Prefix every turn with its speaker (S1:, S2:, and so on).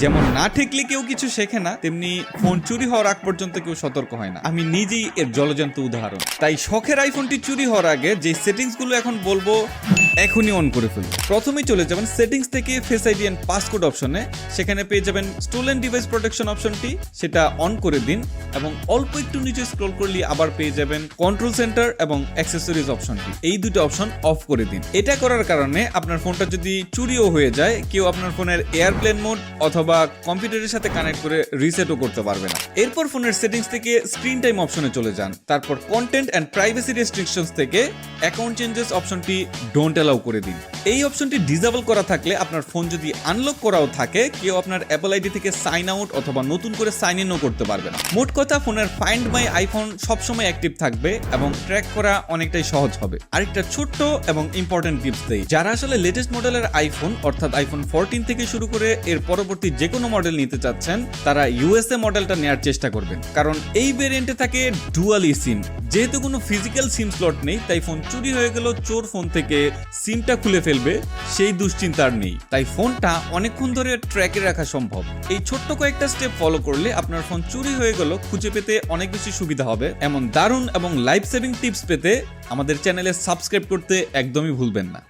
S1: যেমন না ঠেকলে কেউ কিছু শেখে না, তেমনি ফোন চুরি হওয়ার আগ পর্যন্ত কেউ সতর্ক হয় না। আমি নিজেই এর জলজান্ত উদাহরণ। তাই শখের আইফোনটি চুরি হওয়ার আগে যে সেটিংস গুলো এখন বলবো এখনই অন করে ফেলুন। প্রথমেই চলে যাবেন সেটিংস থেকে ফেস আইডি এন্ড পাসকোড অপশনে। সেখানে পেয়ে যাবেন স্টোলেন ডিভাইস প্রোটেকশন অপশনটি, সেটা অন করে দিন এবং অল্প একটু নিচে স্ক্রল করলে আবার পেয়ে যাবেন কন্ট্রোল সেন্টার এবং অ্যাক্সেসরিজ অপশনটি। এই দুটো অপশন অফ করে দিন। এটা করার কারণে আপনার ফোনটা যদি চুরিও হয়ে যায়, কেউ আপনার ফোনের এয়ারপ্লেন মোড অথবা কম্পিউটারের সাথে কানেক্ট করে রিসেটও করতে পারবে না। এরপর ফোনের সেটিংস থেকে স্ক্রিন টাইম অপশনে চলে যান। তারপর কন্টেন্ট এন্ড প্রাইভেসি রেস্ট্রিকশনস থেকে অ্যাকাউন্ট চেঞ্জেস অপশনটি ডোন্ট অ্যালাউ করে দিন। এই অপশনটি ডিসেবল করা থাকলে আপনার ফোন যদি আনলক করাও থাকে, কেউ আপনার অ্যাপল আইডি থেকে সাইন আউট অথবা নতুন করে সাইন ইনও করতে পারবে না। মোট কথা, ফোনের ফাইন্ড মাই আইফোন সবসময় অ্যাক্টিভ থাকবে এবং ট্র্যাক করা অনেকটাই সহজ হবে। আরেকটা ছোট্ট এবং ইম্পর্টেন্ট টিপস দেই, যারা আসলে লেটেস্ট মডেলের আইফোন অর্থাৎ আইফোন 14 থেকে শুরু করে এর পরবর্তী যে কোনো মডেল নিতে চাচ্ছেন, তারা ইউএসএ মডেলটা নেওয়ার চেষ্টা করবেন, কারণ এই ভেরিয়েন্টে থাকে ডুয়াল সিম। যেহেতু কোনো ফিজিক্যাল সিম স্লট নেই, তাই ফোন চুরি হয়ে গেল চোর ফোন থেকে সিমটা খুলে ফেলবে সেই দুশ্চিন্তার নেই। তাই ফোনটা অনেকক্ষণ ধরে ট্র্যাকে রাখা সম্ভব। এই ছোট্ট কয়েকটা স্টেপ ফলো করলে আপনার ফোন চুরি হয়ে গেল খুঁজে পেতে অনেক বেশি সুবিধা হবে। এমন দারুণ এবং লাইফ সেভিং টিপস পেতে আমাদের চ্যানেলে সাবস্ক্রাইব করতে একদমই ভুলবেন না।